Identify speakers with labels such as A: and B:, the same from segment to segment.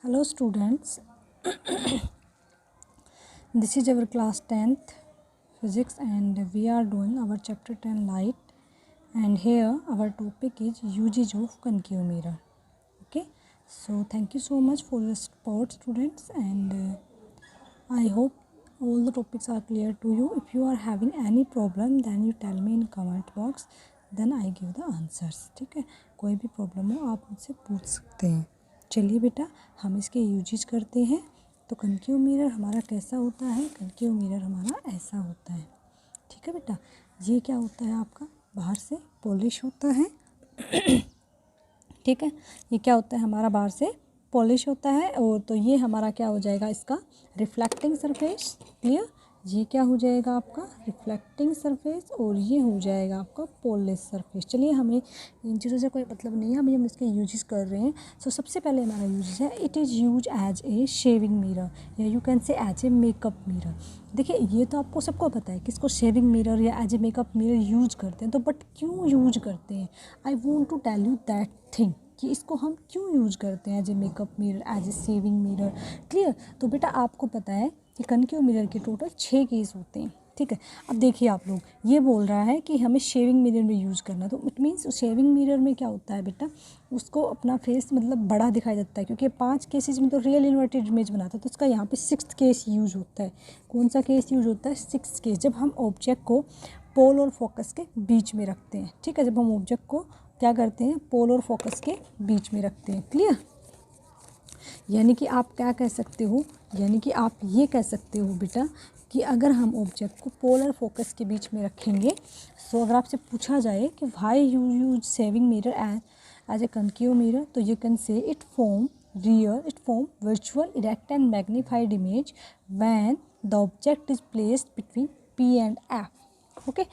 A: Hello students, this is our class 10th physics and we are doing our chapter 10 light, and here our topic is usage of concave mirror. Okay, so thank you so much for your support students, and I hope all the topics are clear to you. If you are having any problem then you tell me in comment box, then I give the answers. ठीक है, कोई भी problem हो आप मुझसे पूछ सकते हैं. चलिए बेटा हम इसके यूजेज करते हैं. तो कनकेव मिरर हमारा कैसा होता है? कनकेव मिरर हमारा ऐसा होता है. ठीक है बेटा, ये क्या होता है आपका? बाहर से पॉलिश होता है. ठीक है, ये क्या होता है हमारा? बाहर से पॉलिश होता है. और तो ये हमारा क्या हो जाएगा? इसका रिफ्लेक्टिंग सरफेस. क्लियर, ये क्या हो जाएगा आपका? Reflecting surface. और ये हो जाएगा आपका पॉलिश सरफेस. चलिए हमें इन चीज़ों से कोई मतलब नहीं है, अभी हम इसके यूजेस कर रहे हैं. सो सबसे पहले हमारा यूजेस है, it is use as a shaving mirror या you can say as a makeup mirror. देखिए ये तो आपको सबको पता है कि इसको शेविंग मिरर या as a makeup mirror use करते हैं. तो बट क्यों यूज करते हैं? I want to tell you that thing कि इसको हम क्यों यूज करते हैं as a makeup mirror, as a shaving mirror. Clear. तो बेटा आपको पता है कि कनकेव मिरर के टोटल 6 केस होते हैं. ठीक है, अब देखिए आप लोग, ये बोल रहा है कि हमें शेविंग मिरर में यूज़ करना. तो इट मीन्स शेविंग मिरर में क्या होता है बेटा? उसको अपना फेस मतलब बड़ा दिखाई देता है, क्योंकि 5 केसेज में तो रियल इन्वर्टेड इमेज बनाता है. तो उसका यहाँ पे 6th केस यूज होता है. कौन सा केस यूज होता है? 6th केस, जब हम ऑब्जेक्ट को पोल और फोकस के बीच में रखते हैं. ठीक है, जब हम ऑब्जेक्ट को क्या करते हैं? पोल और फोकस के बीच में रखते हैं. क्लियर. यानी कि आप क्या कह सकते हो? यानी कि आप ये कह सकते हो बेटा कि अगर हम ऑब्जेक्ट को पोल और फोकस के बीच में रखेंगे, सो अगर आपसे पूछा जाए कि why you use shaving mirror as a concave mirror, तो you can say it form virtual erect and magnified image when the object is placed between P and F. Okay,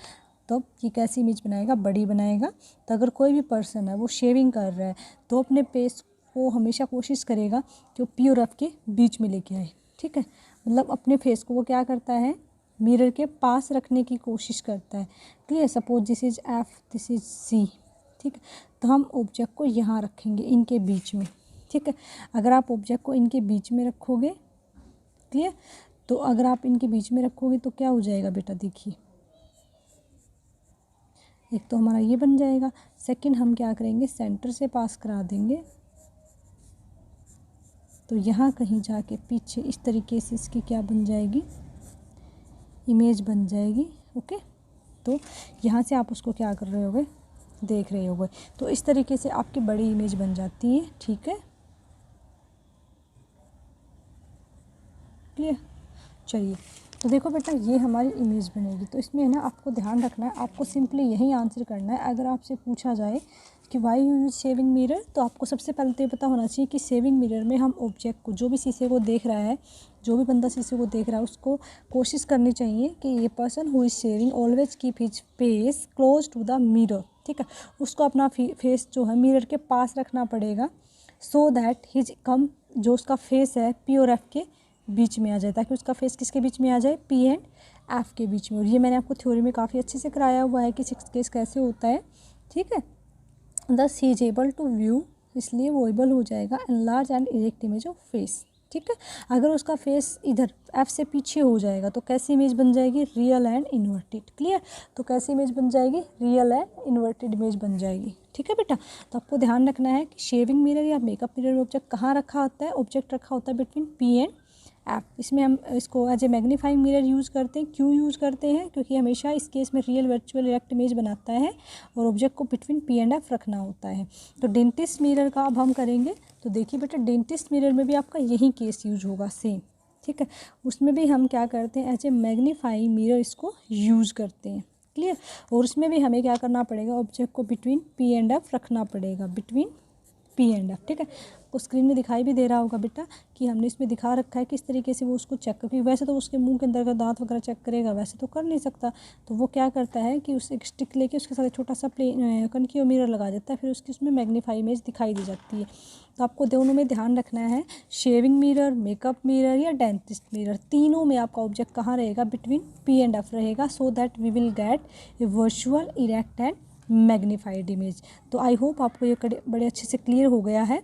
A: तो ये कैसी इमेज बनाएगा? बड़ी बनाएगा. तो अगर कोई भी पर्सन है वो शेविंग कर रहा है तो अपने फेस को हमेशा कोशिश करेगा कि वो पी और एफ के बीच में लेके आए. ठीक है, मतलब अपने फेस को वो क्या करता है? मिरर के पास रखने की कोशिश करता है. Clear. Suppose this is F, this is C. ठीक है, तो हम ऑब्जेक्ट को यहाँ रखेंगे इनके बीच में. ठीक है, अगर आप ऑब्जेक्ट को इनके बीच में रखोगे, क्लियर, तो अगर आप इनके बीच में रखोगे तो क्या हो जाएगा बेटा? देखिए, एक तो हमारा ये बन जाएगा. सेकंड हम क्या करेंगे? सेंटर से पास करा देंगे, तो यहाँ कहीं जाके पीछे इस तरीके से इसकी क्या बन जाएगी? इमेज बन जाएगी. ओके, तो यहाँ से आप उसको क्या कर रहे होगे? देख रहे होगे. तो इस तरीके से आपकी बड़ी इमेज बन जाती है. ठीक है, क्लियर. चलिए, तो देखो बेटा ये हमारी इमेज बनेगी. तो इसमें है ना आपको ध्यान रखना है, आपको सिंपली यही आंसर करना है. अगर आपसे पूछा जाए कि why you use shaving mirror, तो आपको सबसे पहले तो ये पता होना चाहिए कि शेविंग मिरर में हम ऑब्जेक्ट को, जो भी शीशे को देख रहा है, जो भी बंदा शीशे को देख रहा है, उसको कोशिश करनी चाहिए कि ये person who is shaving always keep his face close to the mirror. ठीक है, उसको अपना फेस जो है मिरर के पास रखना पड़ेगा, सो दैट हिज कम जो उसका फेस है पी और एफ के बीच में आ जाए, ताकि उसका फेस किसके बीच में आ जाए? पी एंड एफ के बीच में. और ये मैंने आपको थ्योरी में काफ़ी अच्छे से कराया हुआ है कि 6th केस कैसे होता है. ठीक है, thus he is able to view, इसलिए वो एबल हो जाएगा enlarge and erect image of face. ठीक है, अगर उसका फेस इधर एफ से पीछे हो जाएगा तो कैसी इमेज बन जाएगी? Real and inverted. क्लियर. तो कैसी इमेज बन जाएगी? रियल एंड इन्वर्टेड इमेज बन जाएगी. ठीक है बेटा, तो आपको ध्यान रखना है कि शेविंग मिरर या मेकअप मिरर में ऑब्जेक्ट कहाँ रखा होता है? ऑब्जेक्ट रखा होता है बिटवीन पी एंड एफ. इसमें हम इसको as a magnifying mirror use करते हैं. क्यों यूज़ करते हैं? क्योंकि हमेशा इस केस में रियल वर्चुअल इरेक्ट इमेज बनाता है और ऑब्जेक्ट को बिटवीन पी एंड एफ रखना होता है. तो डेंटिस्ट मिरर का अब हम करेंगे. तो देखिए बेटा, डेंटिस्ट मिरर में भी आपका यही केस यूज होगा सेम. ठीक है, उसमें भी हम क्या करते हैं? एज ए मैग्नीफाइंग मिरर इसको यूज़ करते हैं. क्लियर. और उसमें भी हमें क्या करना पड़ेगा? ऑब्जेक्ट को बिटवीन पी एंड एफ रखना पड़ेगा, बिटवीन पी एंड एफ. ठीक है, आपको स्क्रीन में दिखाई भी दे रहा होगा बेटा कि हमने इसमें दिखा रखा है किस तरीके से वो उसको चेक, क्योंकि वैसे तो उसके मुंह के अंदर का दांत वगैरह चेक करेगा, वैसे तो कर नहीं सकता. तो वो क्या करता है कि उस एक स्टिक लेके उसके साथ एक छोटा सा कनकेव मिरर लगा देता है, फिर उसकी उसमें मैग्नीफाई इमेज दिखाई दी जाती है. तो आपको दोनों में ध्यान रखना है, शेविंग मिरर, मेकअप मिरर या डेंटिस्ट मिरर, तीनों में आपका ऑब्जेक्ट कहाँ रहेगा? बिटवीन पी एंड एफ रहेगा, so that we will get a virtual erect and magnified image. तो आई होप आपको ये बड़े अच्छे से क्लियर हो गया है.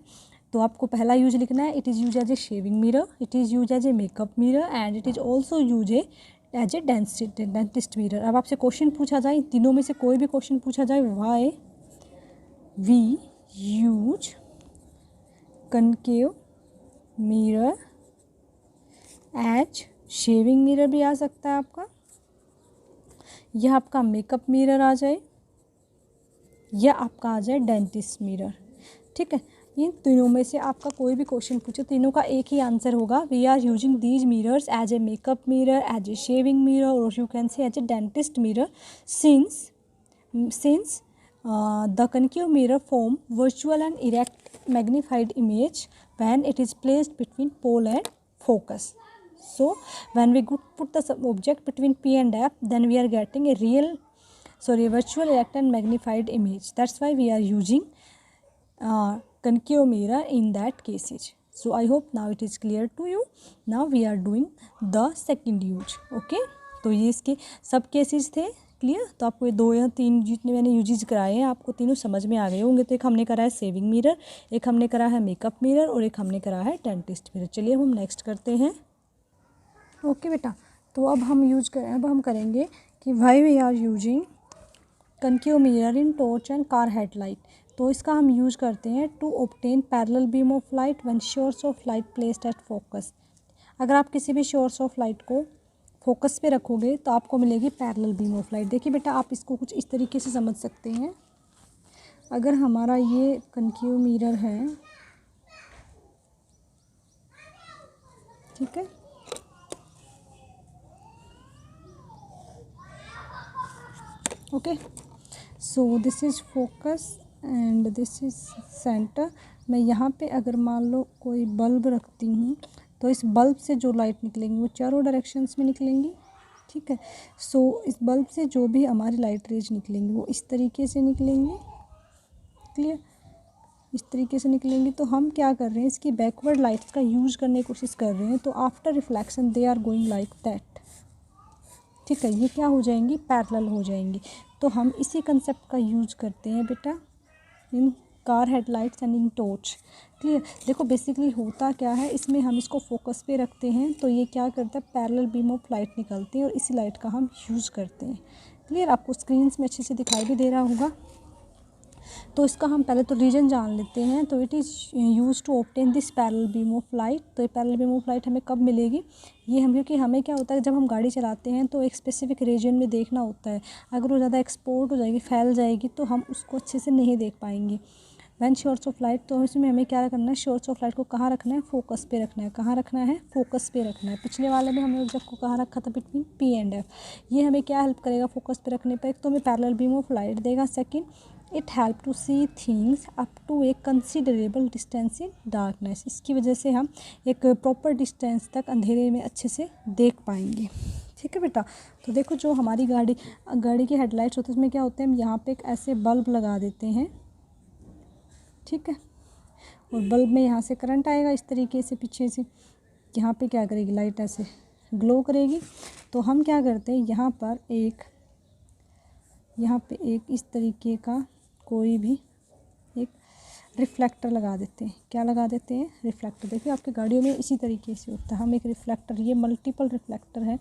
A: तो आपको पहला यूज लिखना है, it is use as a shaving mirror, it is use as a makeup mirror and it is also use as a dentist mirror. अब आपसे क्वेश्चन पूछा जाए, तीनों में से कोई भी क्वेश्चन पूछा जाए, why we use concave mirror as shaving mirror भी आ सकता है आपका, यह आपका मेकअप मिरर आ जाए, या आपका आ जाए डेंटिस्ट मिरर। ठीक है, इन तीनों में से आपका कोई भी क्वेश्चन पूछे, तीनों का एक ही आंसर होगा, we are using these mirrors as a makeup mirror, as a shaving mirror, और you can say as a dentist mirror, since the concave mirror form virtual and erect magnified image when it is placed between pole and focus. So when we put the object between P and F, then we are getting a virtual erect and magnified image. That's why we are using concave mirror in that cases. So I hope now it is clear to you. Now we are doing the second use. Okay, तो ये इसके सब cases थे। Clear, तो आपको ये 2 या 3 जितने मैंने यूजेस कराए हैं आपको तीनों समझ में आ गए होंगे। तो एक हमने करा है सेविंग मिरर, एक हमने करा है मेकअप मिरर, और एक हमने करा है डेंटिस्ट मिरर। चलिए हम नेक्स्ट करते हैं। ओके बेटा, तो अब हम करेंगे कि why we are using concave mirror in torch and car headlight. तो इसका हम यूज करते हैं to obtain parallel beam of light when source of light placed at focus. अगर आप किसी भी सोर्स ऑफ लाइट को फोकस पे रखोगे तो आपको मिलेगी पैरेलल बीम ऑफ लाइट। देखिए बेटा, आप इसको कुछ इस तरीके से समझ सकते हैं। अगर हमारा ये कनकेव मिरर है, ठीक है, okay, so this is focus and this is centre. मैं यहाँ पे अगर मान लो कोई बल्ब रखती हूँ तो इस बल्ब से जो लाइट निकलेंगी वो चारों डायरेक्शंस में निकलेंगी। ठीक है, सो इस बल्ब से जो भी हमारी लाइट रेज निकलेंगी वो इस तरीके से निकलेंगी। क्लियर, इस तरीके से निकलेंगी। तो हम क्या कर रहे हैं, इसकी बैकवर्ड लाइट्स का यूज करने की कोशिश कर रहे हैं। तो after reflection they are going like that. ठीक है, ये क्या हो जाएंगी, पैरेलल हो जाएंगी। तो हम इसी कंसेप्ट का यूज करते हैं बेटा इन car headlights and in torch. Clear, देखो बेसिकली होता क्या है, इसमें हम इसको फोकस पे रखते हैं तो ये क्या करता है, पैरेलल बीम ऑफ लाइट निकलती है और इसी लाइट का हम यूज़ करते हैं। क्लियर, आपको स्क्रीन में अच्छे से दिखाई भी दे रहा होगा। तो इसका हम पहले तो रीजन जान लेते हैं। तो it is use to obtain this parallel beam of light. तो ये पैरेलल बीम ऑफ लाइट हमें कब मिलेगी, ये हम, क्योंकि हमें क्या होता है जब हम गाड़ी चलाते हैं तो एक स्पेसिफिक रीजन में देखना होता है। अगर वो ज़्यादा एक्सपोर्ट हो जाएगी, फैल जाएगी, तो हम उसको अच्छे से नहीं देख पाएंगे वैन सोर्स ऑफ लाइट। तो इसमें हमें क्या करना है, सोर्स ऑफ लाइट को कहाँ रखना है, फोकस पे रखना है। कहाँ रखना है, फोकस पे रखना है। पिछले वाले में हमने ऑब्जेक्ट को कहाँ रखा था, बिटवीन पी एंड एफ। ये हमें क्या हेल्प करेगा फोकस पे रखने पर, एक तो हमें पैरेलल बीम ऑफ लाइट देगा, second it help to see things up to a considerable distance in darkness. इसकी वजह से हम एक प्रॉपर डिस्टेंस तक अंधेरे में अच्छे से देख पाएंगे। ठीक है बेटा, तो देखो जो हमारी गाड़ी की हेडलाइट्स होती है उसमें क्या होते हैं, हम यहाँ पे एक ऐसे बल्ब लगा देते हैं। ठीक है, और बल्ब में यहाँ से करंट आएगा इस तरीके से पीछे से, यहाँ पे क्या करेगी लाइट ऐसे ग्लो करेगी। तो हम क्या करते हैं, यहाँ पे एक इस तरीके का कोई भी एक रिफ्लेक्टर लगा देते हैं। क्या लगा देते हैं, रिफ्लेक्टर। देखिए आपकी गाड़ियों में इसी तरीके से होता है। हम एक रिफ्लेक्टर, ये मल्टीपल रिफ्लेक्टर है,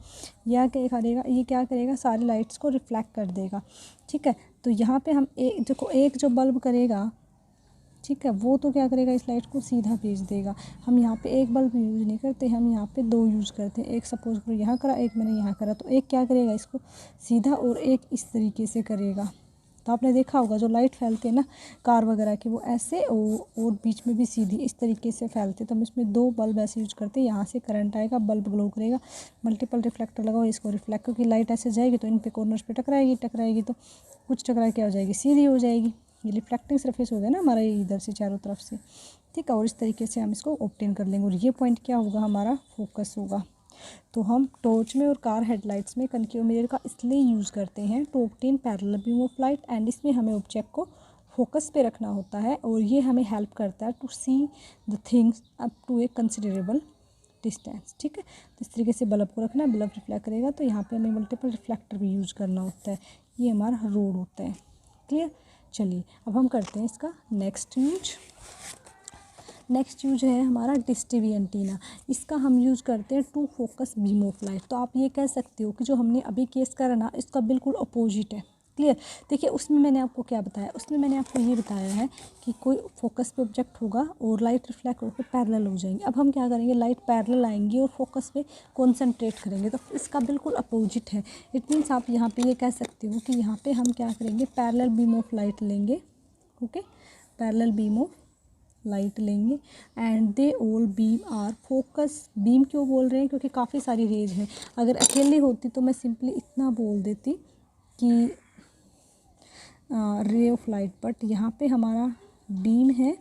A: यह क्या करेगा, ये क्या करेगा, सारी लाइट्स को रिफ्लेक्ट कर देगा। ठीक है, तो यहाँ पे हम एक जो बल्ब करेगा, ठीक है, वो तो क्या करेगा, इस लाइट को सीधा भेज देगा। हम यहाँ पे एक बल्ब यूज़ नहीं करते, हम यहाँ पे 2 यूज़ करते हैं। एक सपोज करो यहाँ करा, एक मैंने यहाँ करा, तो एक क्या करेगा इसको सीधा और एक इस तरीके से करेगा। तो आपने देखा होगा जो लाइट फैलते हैं ना कार वगैरह की, वो ऐसे और बीच में भी सीधी इस तरीके से फैलते। तो हम इसमें 2 बल्ब ऐसे यूज करते हैं। यहाँ से करंट आएगा, बल्ब ग्लो करेगा, मल्टीपल रिफ्लेक्टर लगाओ, इसको रिफ्लेक्ट, क्योंकि लाइट ऐसे जाएगी तो इन पे कॉर्नर्स पे टकराएगी तो कुछ टकरा क्या हो जाएगी, सीधी हो जाएगी। ये रिफ्लेक्टिंग सरफेस हो गया ना हमारा, ये इधर से चारों तरफ से। ठीक है, और इस तरीके से हम इसको ऑब्टेन कर लेंगे, और ये पॉइंट क्या होगा, हमारा फोकस होगा। तो हम टॉर्च में और कार हेडलाइट्स में कनकेव मिरर का इसलिए यूज़ करते हैं to obtain parallel beam of light, and इसमें हमें ऑब्जेक्ट को फोकस पे रखना होता है, और ये हमें हेल्प करता है to see the things up to a considerable distance. ठीक है, तो इस तरीके से बल्ब को रखना है, बल्ब रिफ्लेक्ट करेगा। तो यहाँ पे हमें मल्टीपल रिफ्लेक्टर भी यूज़ करना होता है, ये हमारा रोड होता है। क्लियर, चलिए अब हम करते हैं इसका नेक्स्ट यूज। नेक्स्ट यूज है हमारा डिश टीवी एंटीना। इसका हम यूज़ करते हैं to focus beam of light. तो आप ये कह सकते हो कि जो हमने अभी केस करा ना, इसका बिल्कुल अपोजिट है। क्लियर। देखिए उसमें मैंने आपको क्या बताया, उसमें मैंने आपको ये बताया है कि कोई फोकस पे ऑब्जेक्ट होगा और लाइट रिफ्लेक्ट होकर पैरेलल हो जाएंगे। अब हम क्या करेंगे, लाइट पैरेलल आएंगी और फोकस पे कॉन्सेंट्रेट करेंगे। तो इसका बिल्कुल अपोजिट है। इट मीन्स आप यहाँ पे ये कह सकते हो कि यहाँ पे हम क्या करेंगे, पैरेलल बीम ऑफ लाइट लेंगे। Okay, parallel beam of light लेंगे and they all beam are focus. Beam क्यों बोल रहे हैं, क्योंकि काफ़ी सारी रेज हैं। अगर अकेली होती तो मैं सिंपली इतना बोल देती कि रे ऑफ लाइट, बट यहाँ पे हमारा बीम है।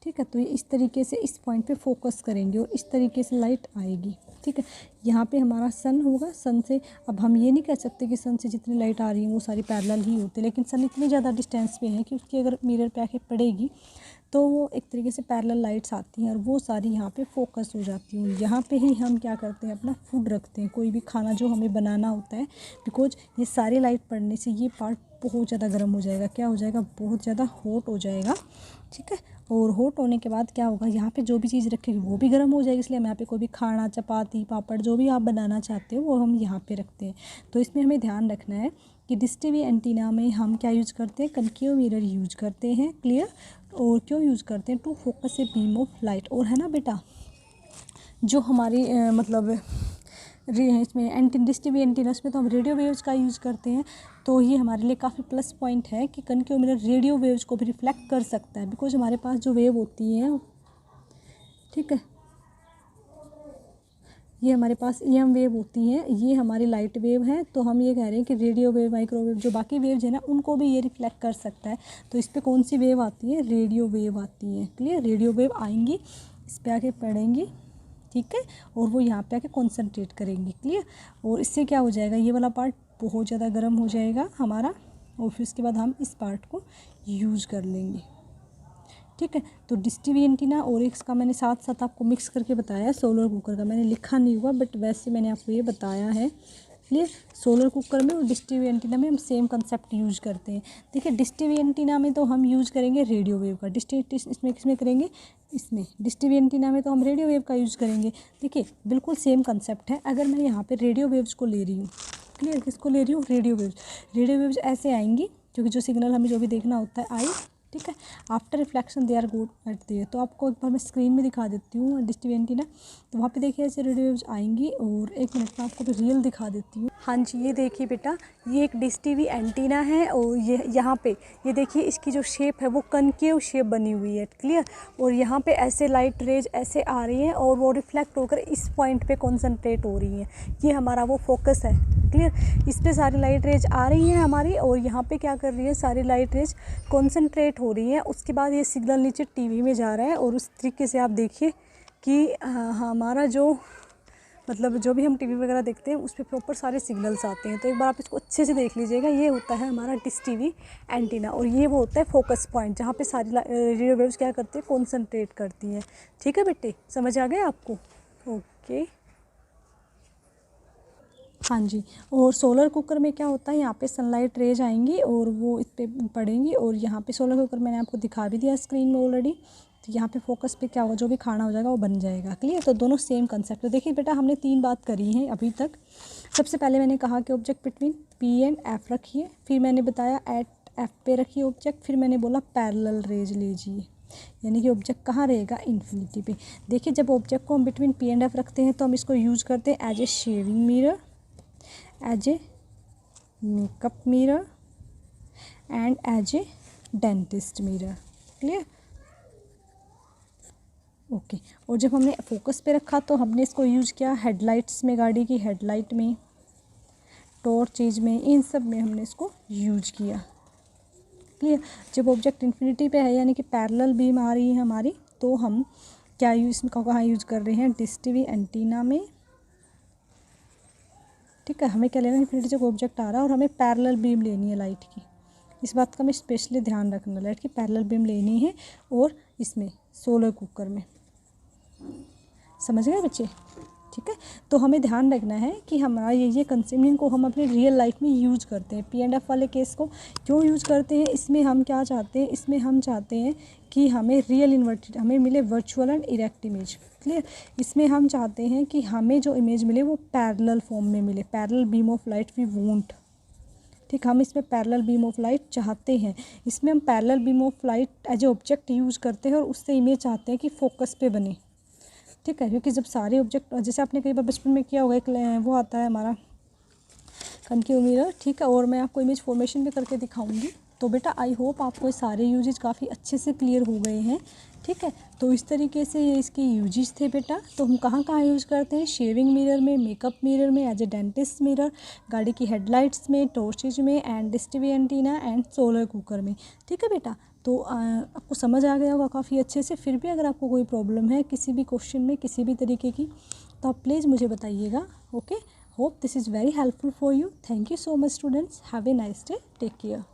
A: ठीक है, तो ये इस तरीके से इस पॉइंट पे फोकस करेंगे और इस तरीके से लाइट आएगी। ठीक है, यहाँ पे हमारा सन होगा। सन से अब हम ये नहीं कह सकते कि सन से जितनी लाइट आ रही है वो सारी पैरेलल ही होती है, लेकिन सन इतनी ज़्यादा डिस्टेंस पे है कि उसकी अगर मिरर पे आके पड़ेगी तो वो एक तरीके से पैरेलल लाइट्स आती हैं और वो सारी यहाँ पे फोकस हो जाती हैं। यहाँ पे ही हम क्या करते हैं, अपना फूड रखते हैं, कोई भी खाना जो हमें बनाना होता है। बिकॉज ये सारी लाइट पड़ने से ये पार्ट बहुत ज़्यादा गर्म हो जाएगा। क्या हो जाएगा, बहुत ज़्यादा हॉट हो जाएगा। ठीक है, और हॉट होने के बाद क्या होगा, यहाँ पे जो भी चीज़ रखेगी वो भी गर्म हो जाएगी। इसलिए हम यहाँ पे कोई भी खाना, चपाती, पापड़ जो भी आप बनाना चाहते हो वो हम यहाँ पे रखते हैं। तो इसमें हमें ध्यान रखना है कि डिश टीवी एंटीना में हम क्या यूज़ करते हैं, कनकेव मिरर यूज करते हैं। क्लियर। और क्यों यूज़ करते हैं, to focus a beam of light. और है ना बेटा, जो हमारी मतलब इसमें डिश टीवी एंटीनस में तो हम रेडियो वेव्स का यूज़ करते हैं। तो ये हमारे लिए काफ़ी प्लस पॉइंट है कि कनकेव मिरर रेडियो वेव्स को भी रिफ्लेक्ट कर सकता है। बिकॉज हमारे पास जो वेव होती है, ठीक है, ये हमारे पास EM वेव होती है, ये हमारी लाइट वेव है। तो हम ये कह रहे हैं कि रेडियो वेव, माइक्रोवेव, जो बाकी वेव्स है ना, उनको भी ये रिफ्लेक्ट कर सकता है। तो इस पर कौन सी वेव आती है, रेडियो वेव आती है। क्लियर, रेडियो वेव आएंगी, इस पर आके पड़ेंगी। ठीक है, और वो यहाँ पे आके कॉन्सेंट्रेट करेंगी। क्लियर। और इससे क्या हो जाएगा, ये वाला पार्ट बहुत ज़्यादा गर्म हो जाएगा हमारा, और फिर उसके बाद हम इस पार्ट को यूज़ कर लेंगे। ठीक है, तो डिश टीवी एंटीना और इसका मैंने साथ साथ आपको मिक्स करके बताया है। सोलर कुकर का मैंने लिखा नहीं हुआ, बट वैसे मैंने आपको ये बताया है। क्लियर। सोलर कुकर में और डिश टीवी एंटीना में हम सेम कंसेप्ट यूज़ करते हैं। देखिए डिश टीवी एंटीना में तो हम यूज़ करेंगे रेडियो वेव का, इसमें किसमें करेंगे, इसमें डिश टीवी एंटीना में तो हम रेडियो वेव का यूज़ करेंगे। देखिए बिल्कुल सेम कंसेप्ट है। अगर मैं यहाँ पे रेडियो वेव्स को ले रही हूँ, क्लियर, किसको ले रही हूँ, रेडियो वेव्स। रेडियो वेव्स ऐसे आएंगी, क्योंकि जो सिग्नल हमें जो भी देखना होता है आई। ठीक है, after reflection they are good at there. तो आपको एक बार मैं स्क्रीन में दिखा देती हूँ डिश टीवी एंटीना। तो वहाँ पे देखिए ऐसे रेडियो वेव्स आएंगी, और एक मिनट में आपको भी रियल दिखा देती हूँ। हाँ जी, ये देखिए बेटा, ये एक डिश टीवी एंटीना है, और ये यहाँ पे ये देखिए इसकी जो शेप है वो कनकेव शेप बनी हुई है। क्लियर। और यहाँ पे ऐसे लाइट रेज ऐसे आ रही हैं और वो रिफ्लेक्ट होकर इस पॉइंट पे कॉन्सेंट्रेट हो रही हैं। ये हमारा वो फोकस है। क्लियर। इस पे सारी लाइट रेज आ रही हैं हमारी, और यहाँ पे क्या कर रही है, सारी लाइट रेज कॉन्सेंट्रेट हो रही है। उसके बाद ये सिग्नल नीचे टीवी में जा रहा है, और उस तरीके से आप देखिए कि हमारा जो मतलब जो भी हम टीवी वगैरह देखते हैं उस पर प्रॉपर सारे सिग्नल्स आते हैं। तो एक बार आप इसको अच्छे से देख लीजिएगा। ये होता है हमारा डिश टीवी एंटीना, और ये वो होता है फोकस पॉइंट, जहाँ पे सारी रेडियो वेव्स क्या करती है, कॉन्सेंट्रेट करती हैं। ठीक है बेटे, समझ आ गया आपको। ओके, हाँ जी। और सोलर कुकर में क्या होता है, यहाँ पे सनलाइट रेज आएंगी और वो इस पर पड़ेंगी, और यहाँ पे सोलर कुकर मैंने आपको दिखा भी दिया स्क्रीन में ऑलरेडी। तो यहाँ पे फोकस पे क्या होगा, जो भी खाना हो जाएगा वो बन जाएगा। क्लियर। तो दोनों सेम कंसेप्ट। तो देखिए बेटा, हमने 3 बात करी हैं अभी तक। सबसे पहले मैंने कहा कि object between P and F रखिए, फिर मैंने बताया एट F पे रखिए ऑब्जेक्ट, फिर मैंने बोला पैरेलल रेज लीजिए, यानी कि ऑब्जेक्ट कहाँ रहेगा, इन्फिनिटी पे। देखिए जब ऑब्जेक्ट को हम बिटवीन P एंड F रखते हैं तो हम इसको यूज़ करते हैं as a shaving mirror, as a makeup mirror and as a dentist mirror. Clear. Okay. और जब हमने फोकस पे रखा तो हमने इसको यूज़ किया हेडलाइट्स में, गाड़ी की हेडलाइट में, टॉर्चेज में, इन सब में हमने इसको यूज किया। क्लियर। जब ऑब्जेक्ट इन्फिनिटी पे है यानी कि पैरेलल बीम आ रही है हमारी, तो हम क्या यूज़ कहाँ यूज़ कर रहे हैं, डिश टीवी एंटीना में। ठीक है, हमें क्या लेना है, इन्फिनिटी जब ऑब्जेक्ट आ रहा है और हमें पैरेलल बीम लेनी है लाइट की। इस बात का हमें स्पेशली ध्यान रखना, लाइट की पैरेलल बीम लेनी है। और इसमें सोलर कुकर में, समझ गए बच्चे। ठीक है। तो हमें ध्यान रखना है कि हमारा ये कंसेप्ट इनको हम अपने रियल लाइफ में यूज़ करते हैं। P&F वाले केस को क्यों यूज़ करते हैं, इसमें हम क्या चाहते हैं, इसमें हम चाहते हैं कि हमें रियल इन्वर्टेड हमें मिले virtual and erect image. Clear. इसमें हम चाहते हैं कि हमें जो इमेज मिले वो पैरेलल फॉर्म में मिले, parallel beam of light we won't. ठीक, हम इसमें पैरेलल बीम ऑफ लाइट चाहते हैं। इसमें हम parallel beam of light as a object use करते हैं और उससे इमेज चाहते हैं कि फोकस पे बने। ठीक है, क्योंकि जब सारे ऑब्जेक्ट, जैसे आपने कई बार बचपन में किया होगा, एक वो आता है हमारा कनकेव मिरर, ठीक है, और मैं आपको इमेज फॉर्मेशन भी करके दिखाऊंगी। तो बेटा आई होप आपको ये सारे यूजेज काफ़ी अच्छे से क्लियर हो गए हैं। ठीक है, तो इस तरीके से ये इसके यूजेस थे बेटा। तो हम कहाँ कहाँ यूज़ करते हैं, शेविंग मिरर में, मेकअप मिरर में, एज ए डेंटिस्ट मिरर, गाड़ी की हेडलाइट्स में, टॉर्चेज में, and dish TV antenna and solar cooker में। ठीक है बेटा, तो आपको समझ आ गया होगा काफ़ी अच्छे से। फिर भी अगर आपको कोई प्रॉब्लम है किसी भी क्वेश्चन में किसी भी तरीके की, तो आप प्लीज़ मुझे बताइएगा। Okay, hope this is very helpful for you. Thank you so much students, have a nice day, take care.